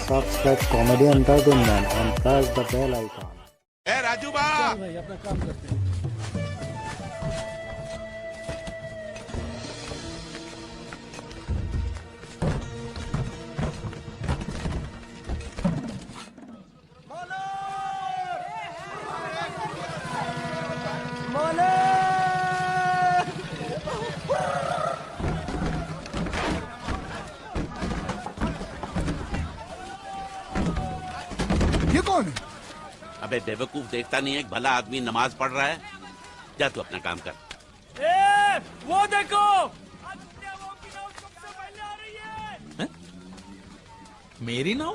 subscribe Comedy Entertainment and press the bell icon. ए राजू बा, भाई अपना काम करते हैं। ये कौन है? अबे बेवकूफ देखता नहीं है एक भला आदमी नमाज पढ़ रहा है। जा तू अपना काम कर। ए, वो देखो आदित्य, वो की नाव सबसे पहले आ रही है। मेरी नाव?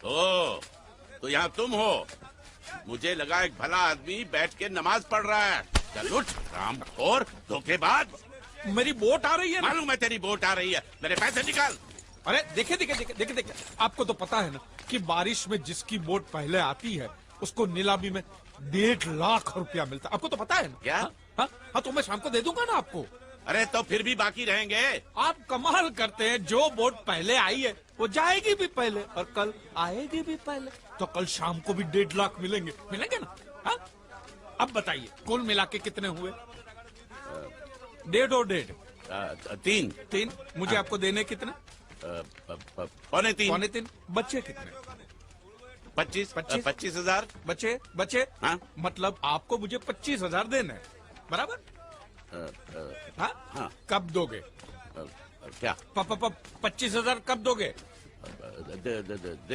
ओ, तो यहाँ तुम हो। मुझे लगा एक भला आदमी बैठ के नमाज पढ़ रहा है। चल उठ, रामखोर, धोखेबाज। मेरी बोट आ रही है ना? मालूम है तेरी बोट आ रही है। मेरे पैसे निकाल। अरे देखे देखे देखे देखे देखे, आपको तो पता है ना कि बारिश में जिसकी बोट पहले आती है उसको नीलामी में 1.5 लाख रुपया मिलता है। आपको तो पता है ना? क्या? हाँ, तो मैं शाम को दे दूंगा ना आपको। अरे तो फिर भी बाकी रहेंगे। आप कमाल करते हैं, जो बोट पहले आई है वो जाएगी भी पहले और कल आएगी भी पहले, तो कल शाम को भी 1.5 लाख मिलेंगे ना? हाँ? अब बताइए कुल मिला के कितने हुए? 1.5 और 1.5 तीन। मुझे आपको देने कितने? 2.25। बच्चे कितने? 25,000 बचे। हाँ? मतलब आपको मुझे 25,000 देना है, बराबर? हाँ? हाँ। कब दोगे? क्या? 25,000 कब दोगे?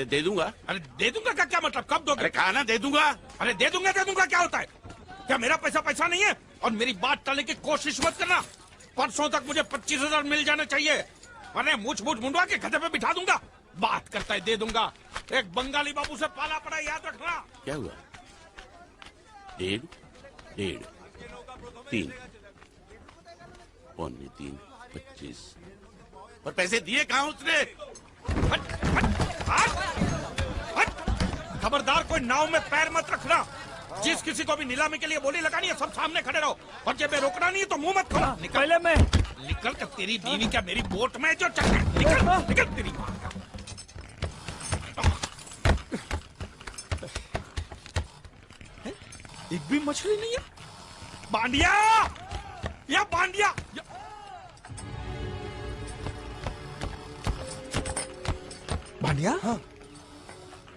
दे दूंगा। अरे दे दूंगा का क्या मतलब? कब दोगे? अरे कहा ना दे दूंगा। अरे दे दूंगा क्या होता है? क्या मेरा पैसा नहीं है? और मेरी बात टालने की कोशिश मत करना। परसों तक मुझे 25,000 मिल जाने चाहिए, वरना मूछ मुंडवा के गधे पे बिठा दूंगा। बात करता है दे दूंगा। एक बंगाली बाबू से पाला पड़ा, याद रखना। क्या हुआ? 1.5, 3, 3, 25। और पैसे दिए कहाँ उसने? हट, खबरदार, कोई नाव में पैर मत रखना। जिस किसी को भी नीलामी के लिए बोली लगानी है सब सामने खड़े रहो, और जब रोकना नहीं है तो मुंह मत खोलो। पहले मैं निकल कर, तेरी बीवी क्या मेरी बोट में जो चल निकल तेरी माँ का। एक भी मछली नहीं है। बांडिया बांडिया। हाँ।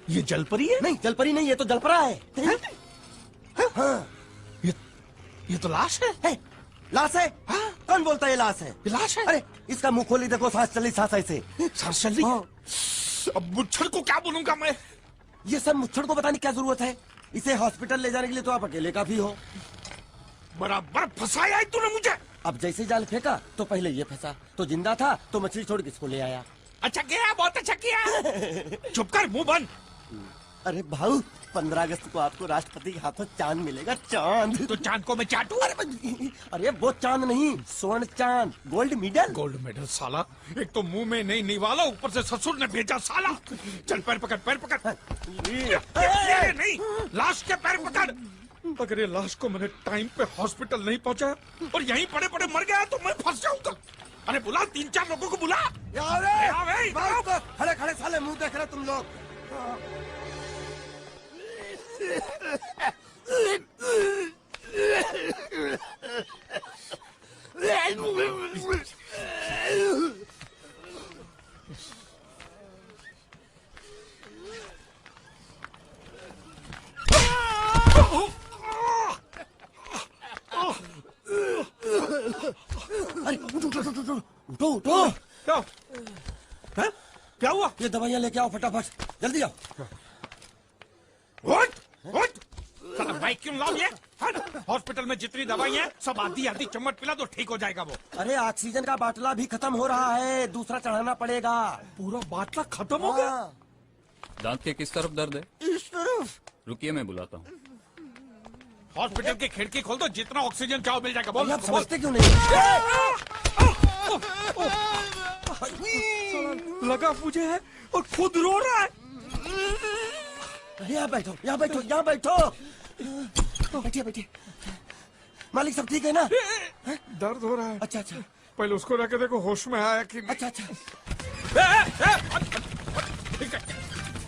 ये जलपरी है? नहीं, जलपरी नहीं, ये तो जलपरा है। हाँ। ये तो लाश है। लाश है? हाँ? कौन बोलता है लाश है? ये लाश है? अरे इसका मुंह खोली देखो, सांस चली सांस ऐसे। सांस चल रही है। हाँ। अब मुच्छड़ को क्या बोलूंगा मैं? ये सब मुच्छड़ को बताने की क्या जरूरत है? इसे हॉस्पिटल ले जाने के लिए तो आप अकेले काफी हो। बराबर फंसाया है तूने मुझे। अब जैसे जाल फेंका तो पहले ये फंसा, तो जिंदा था तो मछली छोड़ किसको ले आया। अच्छा किया, बहुत अच्छा किया। चुप कर, मुंह बंद। अरे भाऊ, 15 अगस्त को आपको राष्ट्रपति के हाथों चांद मिलेगा, चांद। तो चांद को मैं चाटू? अरे वो चांद नहीं, स्वर्ण चांद, गोल्ड मेडल। गोल्ड मेडल साला, एक तो मुंह में नहीं निवाला, ऊपर से ससुर ने भेजा साला। चल पैर पकड़। ये नहीं, लाश के पैर पकड़। अगर ये लाश को मैंने टाइम पे हॉस्पिटल नहीं पहुंचाया और यहीं पड़े पड़े मर गया तो मैं फंस जाऊंगा। अरे बुला, 3-4 लोगों को बुला। खड़े खड़े साले मुंह देख रहे तुम लोग। अरे उठो। क्या हुआ? ये दवाइयाँ लेके आओ फटाफट, जल्दी आओ। उठ। साला बाइक क्यों लाओ ये? हॉस्पिटल में जितनी दवाइयाँ हैं सब आधी चम्मच पिला दो, ठीक हो जाएगा वो। अरे ऑक्सीजन का बाटला भी खत्म हो रहा है, दूसरा चढ़ाना पड़ेगा। पूरा बाटला खत्म हो गया? दांत के किस तरफ दर्द है? इस तरफ। रुकिए, मैं बुलाता हूँ। हॉस्पिटल की खिड़की खोल दो, जितना ऑक्सीजन चाहो मिल जाएगा। बोल। आप समझते क्यों नहीं? लगा मुझे है और खुद रो रहा है। यहाँ बैठो। बैठिए। मालिक सब ठीक है ना? दर्द हो रहा है। अच्छा। पहले उसको रखे देखो होश में आया कि नहीं। अच्छा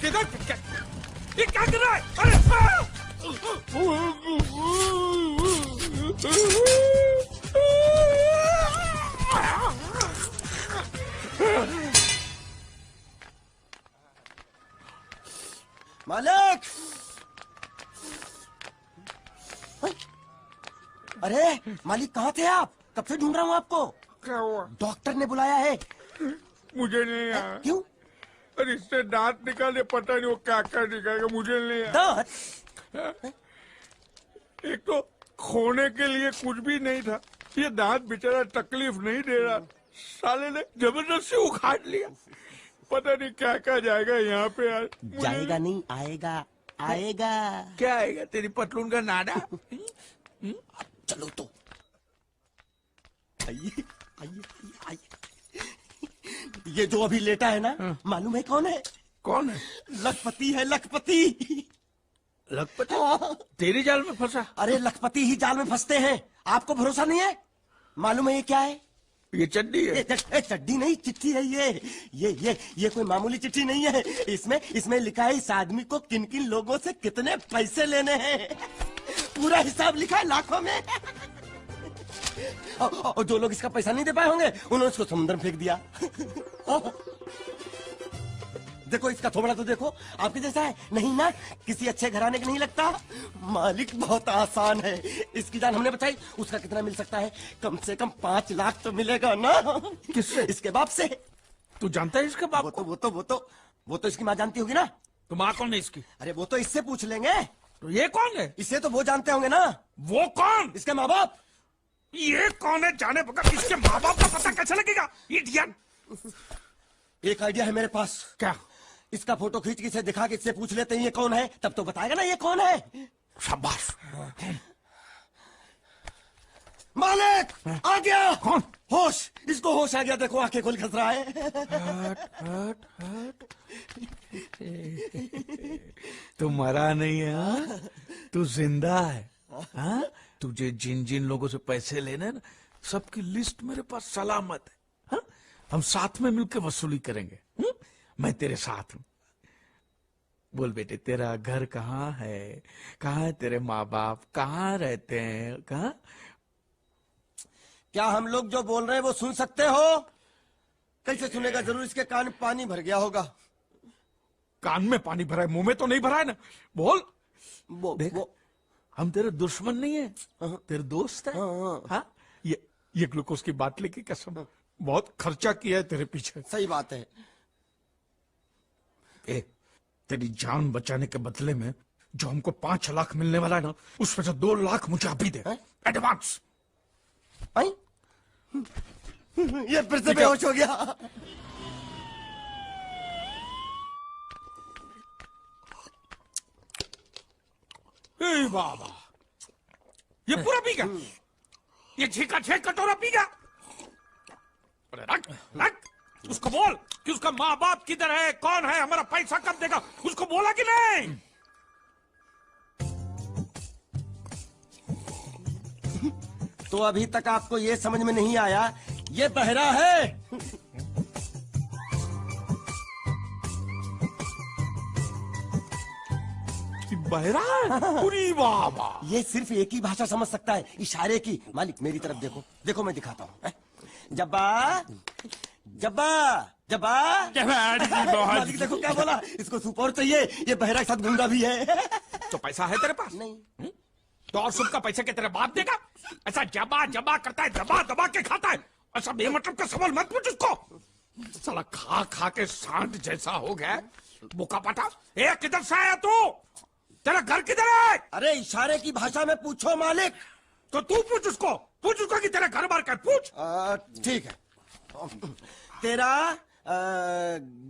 किधर ये क्या कर रहा है? अरे मालिक! अरे मालिक कहाँ थे आप? कब से ढूंढ रहा हूँ आपको। क्या हुआ? डॉक्टर ने बुलाया है। मुझे नहीं आया। क्यों? अरे इससे दांत निकाले, पता नहीं वो क्या क्या निकालेगा, मुझे नहीं आया। दांत? एक तो खोने के लिए कुछ भी नहीं था, ये दांत बेचारा तकलीफ नहीं दे रहा, साले ने जबरदस्ती उखाड़ लिया। पता नहीं क्या क्या जाएगा यहाँ पे यार। जाएगा नहीं, आएगा आएगा। क्या आएगा? तेरी पतलून का नाडा। चलो तो आइए आइए आइए। ये जो अभी लेटा है ना, मालूम है कौन है? कौन है? लखपति है, लखपति। लखपति? तेरी जाल में फंसा? अरे लखपति ही जाल में फंसते हैं, आपको भरोसा नहीं है? मालूम है ये क्या है? ये चड्डी है। चड्डी नहीं, चिट्ठी है ये कोई मामूली चिट्ठी नहीं है। इसमें लिखा है इस आदमी को किन किन लोगों से कितने पैसे लेने हैं। पूरा हिसाब लिखा है लाखों में। और जो लोग इसका पैसा नहीं दे पाए होंगे उन्होंने इसको समुद्र में फेंक दिया। देखो इसका थोबड़ा तो देखो, आपके जैसा है नहीं ना, किसी अच्छे घराने का नहीं लगता। मालिक बहुत आसान है, इसकी जान हमने बचाई। उसका कितना मिल सकता है? कम से कम 5 लाख तो मिलेगा ना। किससे? इसके बाप से। तू जानता है इसके बाप को? वो तो इसकी माँ जानती होगी ना। तो माँ कौन है इसकी? अरे वो तो इससे पूछ लेंगे। तो ये कौन है? इसे तो वो जानते होंगे ना। वो कौन? इसके माँ बाप। ये कौन है जाने बगैर इसके माँ बाप का पता कैसे लगेगा? इडियट। एक आइडिया है मेरे पास। क्या? इसका फोटो खींच के इसे दिखा के इससे पूछ लेते हैं ये कौन है, तब तो बताएगा ना ये कौन है। शाबाश। मालिक आ गया। कौन? होश, इसको होश आ गया। देखो आंखें खोल खस रहा है। तू मरा नहीं है, हाँ? तू जिंदा है, हाँ? तुझे जिन जिन लोगों से पैसे लेने ना, सबकी लिस्ट मेरे पास सलामत है, हाँ? हम साथ में मिलकर वसूली करेंगे, हुँ? मैं तेरे साथ हूं। बोल बेटे, तेरा घर कहाँ है? कहाँ है तेरे माँ बाप? कहाँ रहते हैं? कहाँ? क्या हम लोग जो बोल रहे हैं वो सुन सकते हो? कैसे सुनेगा? जरूर इसके कान में पानी भर गया होगा। कान में पानी भरा है, मुंह में तो नहीं भरा है ना। बोल। देख, वो हम तेरे दुश्मन नहीं है, तेरे दोस्त है, हाँ? ये ग्लूकोज की बाटली की कसम, बहुत खर्चा किया है तेरे पीछे। सही बात है। तेरी जान बचाने के बदले में जो हमको 5 लाख मिलने वाला है ना, उसमें से 2 लाख मुझे अभी दे, एडवांस। ये फिर से बेहोश हो गया। बाबा, ये पूरा पी गया, ये 6 कटोरा पी गया। अरे रख, उसको बोल कि उसका माँ बाप किधर है, कौन है, हमारा पैसा कब देगा, उसको बोला कि नहीं? तो अभी तक आपको ये समझ में नहीं आया, ये बहरा है। बहरा है? पूरी बाबा, ये सिर्फ एक ही भाषा समझ सकता है, इशारे की। मालिक मेरी तरफ देखो, देखो मैं दिखाता हूँ। जब्बा जब्बा जब्बा। मालिक देखो क्या बोला, इसको सूप और चाहिए। ये बहरा के साथ गूंगा भी है। तो पैसा है तेरे पास? नहीं। तो और सूप का पैसा के तेरे बाप देगा? ऐसा जबा करता है, दबा के खाता है। ऐसा बेमतलब का सवाल मत पूछ उसको। साला खा के सांड जैसा हो गया, बुका पटा। किधर से आया तू? तेरा घर किधर है? अरे इशारे की भाषा में पूछो मालिक। तो तू पूछ उसको कि तेरा घर बार क्या, पूछ। ठीक है। तेरा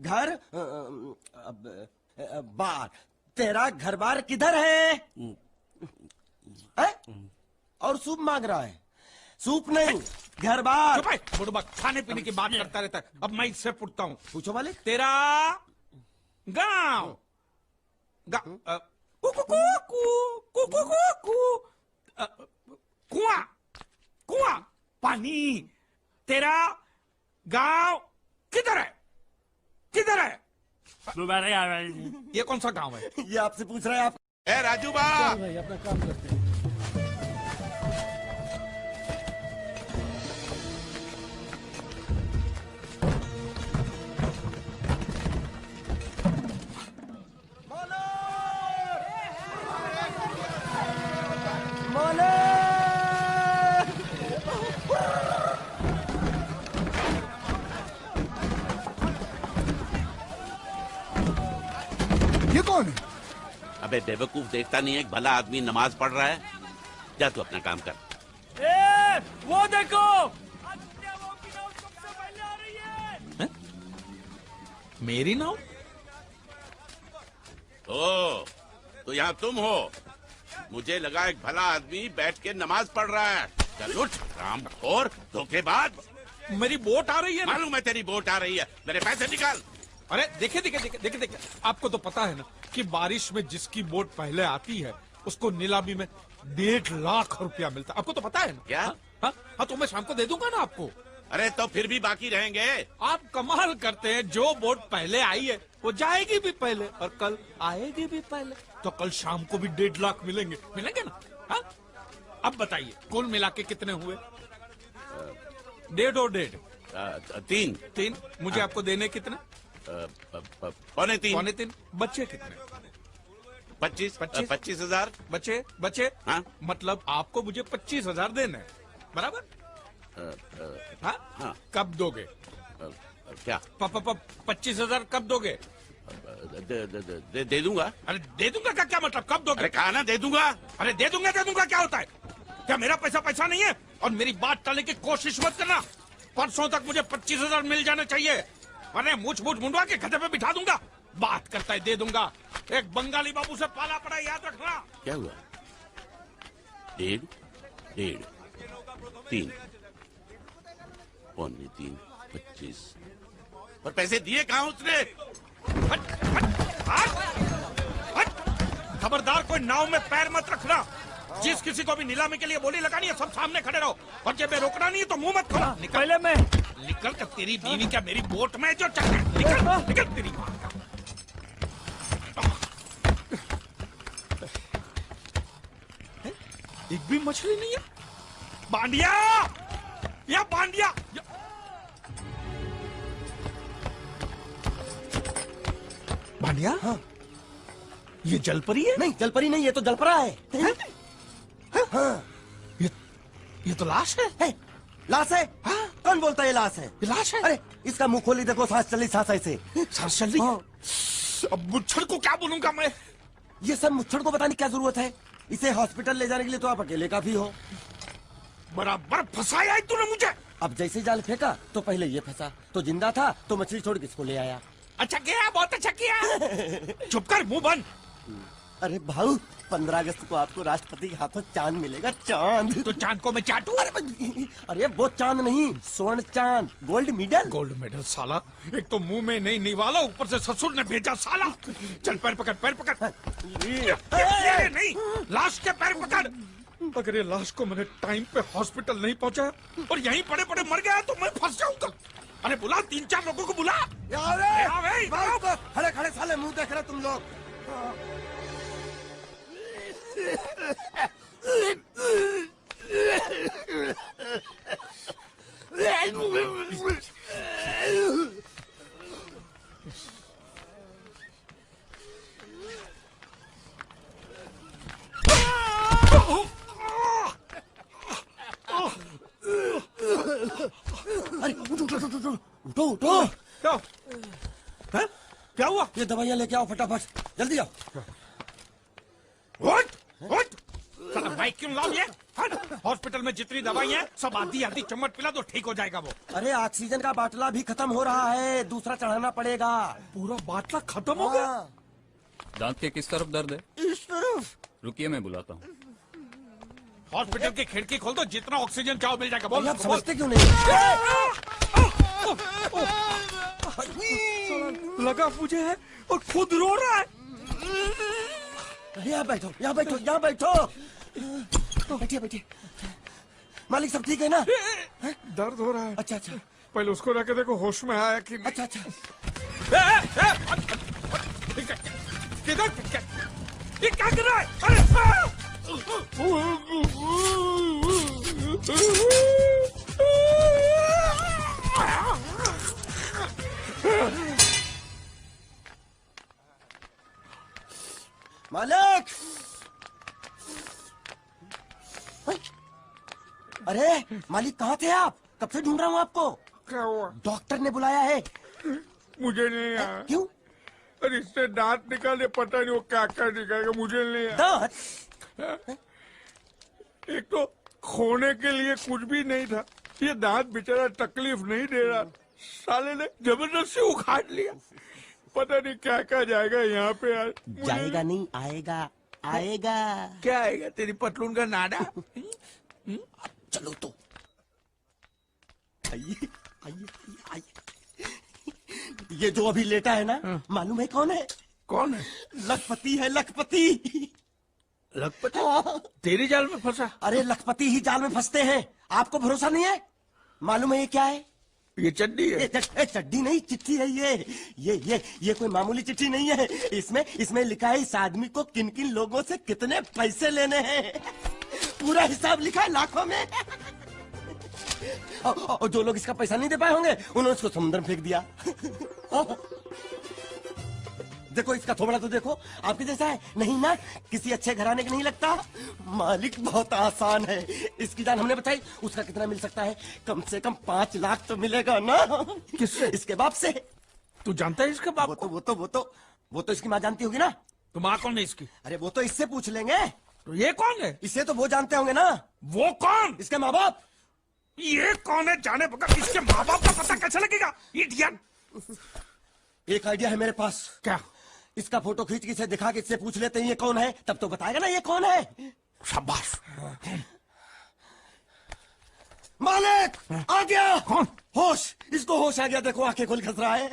घर बार, तेरा घर बार किधर है? और सूप मांग रहा है। सूप नहीं, घर बार। बुढ़बा खाने पीने की बात करता रहता है। अब मैं इससे पूछता हूँ, पूछो मालिक। तेरा गाँव कुआं पानी, तेरा गांव किधर है? दोबारा आ रहा है। ये कौन सा गांव है? ये आपसे पूछ रहा है आप। ए राजू बा, भाई अपना काम करते हैं। ये कौन है? अबे बेवकूफ, देखता नहीं है एक भला आदमी नमाज पढ़ रहा है? जा तू अपना काम कर। ए, वो देखो आदित्य वो की नाव सबसे पहले आ रही है। मेरी नाव? ओ, तो यहाँ तुम हो? मुझे लगा एक भला आदमी बैठ के नमाज पढ़ रहा है। चल उठ, रामखोर, धोखेबाज। मेरी बोट आ रही है ना? मालूम है तेरी बोट आ रही है, मेरे पैसे निकाल। अरे देखे देखे देखे देखे देखे, आपको तो पता है ना कि बारिश में जिसकी बोट पहले आती है उसको नीलामी में 1.5 लाख रुपया मिलता है। आपको तो पता है ना? क्या? हाँ, तो मैं शाम को दे दूंगा ना आपको। अरे तो फिर भी बाकी रहेंगे। आप कमाल करते हैं, जो बोट पहले आई है वो जाएगी भी पहले और कल आएगी भी पहले, तो कल शाम को भी 1.5 लाख मिलेंगे। मिलेंगे ना? हाँ? अब बताइए कुल मिला के कितने हुए? 1.5 और 1.5 तीन। मुझे आपको देने कितने? पौने तीन। बच्चे कितने? 25,000। बचे हाँ? मतलब आपको मुझे 25,000 देने हैं, बराबर? हाँ? हाँ। कब दोगे? क्या? 25,000 कब दोगे? दे दूंगा। अरे दे दूंगा का क्या मतलब? कब दोगे? अरे कहा ना दे दूंगा। अरे दे दूंगा क्या होता है? क्या मेरा पैसा नहीं है? और मेरी बात टालने की कोशिश मत करना। परसों तक मुझे 25,000 मिल जाने चाहिए, वरना मुझ मुंडवा के गधे पे बिठा दूंगा। बात करता है दे दूंगा, एक बंगाली बाबू से पाला पड़ा, याद रखना। क्या हुआ? 1.5, 3, पौने 3, 25। और पैसे दिए कहाँ उसने? हट, हट, हट। खबरदार कोई नाव में पैर मत रखना। जिस किसी को भी नीलामी के लिए बोली लगानी है सब सामने खड़े रहो, और जब रोकना नहीं है तो मुंह मत खोलो। पहले मैं निकल कर, तेरी बीवी क्या मेरी बोट में जो चल रहा है? निकल तेरी मां का। एक भी मछली नहीं है। बांडिया, या बांडिया बांडिया। हाँ। ये जलपरी है? नहीं जलपरी नहीं, ये तो जलपरा है। हाँ। ये तो लाश है। लाश है? हाँ? कौन बोलता है ये लाश है? ये लाश है? अरे इसका मुंह खोली देखो, सांस चली सांस ऐसे। सांस चल रही है? अब मुच्छर को क्या बोलूंगा मैं? ये सब मुच्छड़ को बताने की क्या जरूरत है? इसे हॉस्पिटल ले जाने के लिए तो आप अकेले काफी हो। बराबर फंसाया है तूने मुझे। अब जैसे जाल फेंका तो पहले ये फंसा, तो जिंदा था तो मछली छोड़ के इसको ले आया। अच्छा किया, बहुत अच्छा किया। चुप कर, मुंह बंद। अरे भाऊ, 15 अगस्त को आपको राष्ट्रपति के हाथों चांद मिलेगा, चांद। तो चांद को मैं चाटू? अरे वो चांद नहीं, स्वर्ण चांद, गोल्ड मेडल। गोल्ड मेडल साला, एक तो मुंह में नहीं निवाला, ऊपर से ससुर ने भेजा साला। चल पैर पकड़, पैर पकड़। ये नहीं, लाश के पैर पकड़। अगर ये लाश को मैंने टाइम पे हॉस्पिटल नहीं पहुंचाया और यहीं पड़े पड़े मर गया तो मैं फंस जाऊंगा। अरे बुला, 3-4 लोगों को बुला। खड़े खड़े साले मुंह देख रहे तुम लोग। अरे उठो उठो। क्या? हैं? क्या हुआ? ये दवाइयाँ लेके आओ फटाफट, जल्दी आओ। उठ, उठ। साला बाइक क्यों लाओ ये? हॉस्पिटल में जितनी दवाई है सब आधी आधी चम्मच पिला दो, ठीक हो जाएगा वो। अरे ऑक्सीजन का बाटला भी खत्म हो रहा है, दूसरा चढ़ाना पड़ेगा। पूरा बाटला खत्म हो गया? दांत के किस तरफ दर्द है? इस तरफ। रुकिए मैं बुलाता हूँ। हॉस्पिटल की खिड़की खोल दो, जितना ऑक्सीजन चाहो मिल जाएगा। बोल, आप बोल। समझते क्यों नहीं? लगा मुझे है और खुद रो रहा है। यहाँ बैठो, यहाँ बैठो, यहाँ बैठो। बैठिए बैठिए। मालिक सब ठीक है ना? दर्द हो रहा है। अच्छा अच्छा पहले उसको रख के देखो होश में आया कि नहीं। अच्छा अच्छा। किधर ये क्या कर रहा है? अरे मालिक! अरे मालिक कहाँ थे आप? कब से ढूंढ रहा हूँ आपको। क्या हुआ? डॉक्टर ने बुलाया है। मुझे नहीं आया। क्यों? अरे इससे दांत निकाले, पता नहीं वो क्या क्या निकालेगा, मुझे नहीं आया। दांत? एक तो खोने के लिए कुछ भी नहीं था, ये दांत बेचारा तकलीफ नहीं दे रहा, साले ने जबरदस्ती उखाड़ लिया। पता नहीं क्या क्या जाएगा यहाँ पे आज। जाएगा नहीं, आएगा आएगा। क्या आएगा? तेरी पतलून का नाडा। चलो तो आइए आइए आइए। ये जो अभी लेटा है ना, मालूम है कौन है? कौन है? लखपति है, लखपति। लखपति? हाँ। तेरी जाल में फंसा? अरे लखपति ही जाल में फंसते हैं, आपको भरोसा नहीं है? मालूम है ये क्या है? ये चड्डी है। ये चड्डी नहीं, चिट्ठी है ये कोई मामूली चिट्ठी नहीं है। इसमें लिखा है इस आदमी को किन किन लोगों से कितने पैसे लेने हैं। पूरा हिसाब लिखा है लाखों में। और जो लोग इसका पैसा नहीं दे पाए होंगे उन्होंने इसको समुद्र में फेंक दिया। देखो इसका थोबड़ा तो देखो, आपके जैसा है नहीं ना, किसी अच्छे घराने का नहीं लगता। मालिक बहुत आसान है, इसकी जान हमने बताई, उसका कितना मिल सकता है? कम से कम 5 लाख तो मिलेगा ना। किससे? इसके बाप से। तू जानता है इसके बाप को? वो तो इसकी माँ जानती होगी ना। तो माँ कौन है इसकी? अरे वो तो इससे पूछ लेंगे। तो ये कौन है? इसे तो वो जानते होंगे ना। वो कौन? इसके माँ बाप। ये कौन है जाने बगैर इसके माँ बाप का पता कैसे लगेगा? इडियट! एक आइडिया है मेरे पास। क्या? इसका फोटो खींच के इसे दिखा के इससे पूछ लेते हैं ये कौन है, तब तो बताएगा ना ये कौन है। शाबाश। मालिक आ गया। कौन? होश, इसको होश आ गया, देखो आंखें खोल खस रहा है।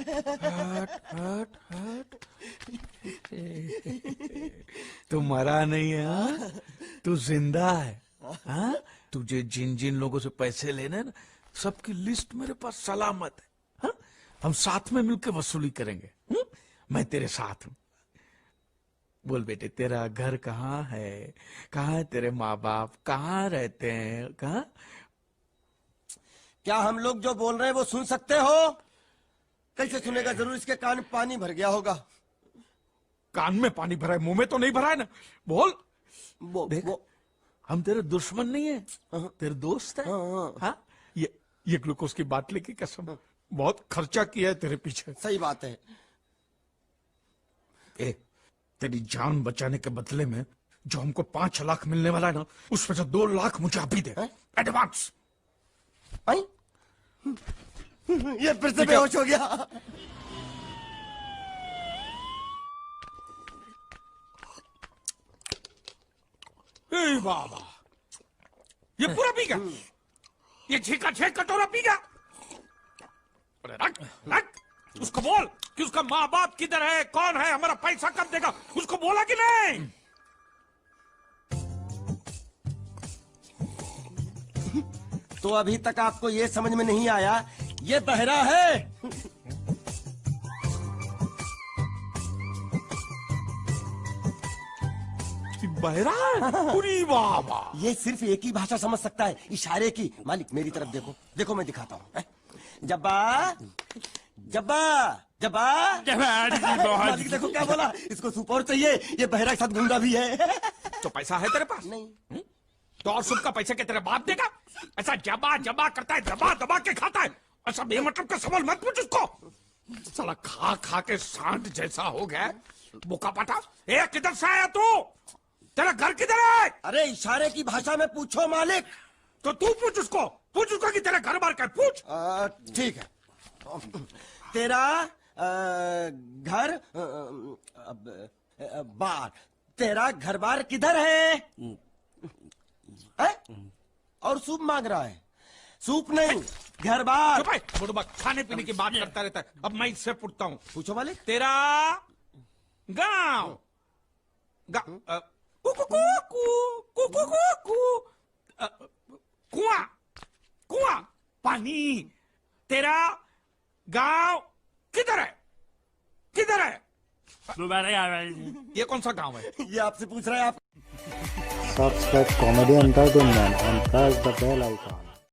तू मरा नहीं है, हाँ? तू जिंदा है, हाँ? तुझे जिन जिन लोगों से पैसे लेने ना, सबकी लिस्ट मेरे पास सलामत है, हाँ? हम साथ में मिलकर वसूली करेंगे, हाँ? मैं तेरे साथ हूं। बोल बेटे, तेरा घर कहाँ है? कहाँ है तेरे माँ बाप? कहाँ रहते हैं? कहाँ? क्या हम लोग जो बोल रहे हैं वो सुन सकते हो? कैसे सुनेगा? जरूर इसके कान में पानी भर गया होगा। कान में पानी भरा है, मुंह में तो नहीं भरा है ना। बोल। देख, वो हम तेरे दुश्मन नहीं है, तेरे दोस्त है, हाँ? ये ग्लूकोज की बाटली की कसम, बहुत खर्चा किया है तेरे पीछे। सही बात है। तेरी जान बचाने के बदले में जो हमको 5 लाख मिलने वाला है ना, उसमें से 2 लाख मुझे अभी दे, एडवांस। ये फिर से बेहोश हो गया। बाबा, ये पूरा पी गया, ये 6 का 6 कटोरा पी गया। अरे रख रख, उसको बोल कि उसका माँ बाप किधर है, कौन है, हमारा पैसा कब देगा, उसको बोला कि नहीं? तो अभी तक आपको ये समझ में नहीं आया, ये बहरा है। बहरा है? पूरी बाबा, ये सिर्फ एक ही भाषा समझ सकता है, इशारे की। मालिक मेरी तरफ देखो, देखो मैं दिखाता हूँ। जब्बा जब्बा जब्बा। मालिक देखो क्या बोला, इसको सूप और चाहिए, ये बहरा के साथ गुंडा भी है। तो पैसा है तेरे पास? नहीं। तो और सूप का पैसा क्या तेरे बाप देगा? ऐसा जबा जबा करता है, दबा दबा के खाता है, ऐसा बेमतलब का सवाल मत पूछ उसको। साला खा खा के सांड जैसा हो गया, बोका पाटा। ए, किधर से आया तू? तेरा घर किधर है? अरे इशारे की भाषा में पूछो मालिक। तो तू पूछ उसको कि तेरा घर बार का है, पूछ। ठीक है। तेरा घर बार, तेरा घर बार किधर है? और सूप मांग रहा है। सूप नहीं, घर बार। चुप है, बुढ़बा खाने पीने की बात करता रहता है। अब मैं इससे पूछता हूँ, पूछो मालिक। तेरा गाँव कुआं कुआं पानी, तेरा गांव किधर है? किधर है? ये कौन सा गांव है? ये आपसे पूछ रहा है आप। Subscribe Comedy Entertainment and press the bell icon.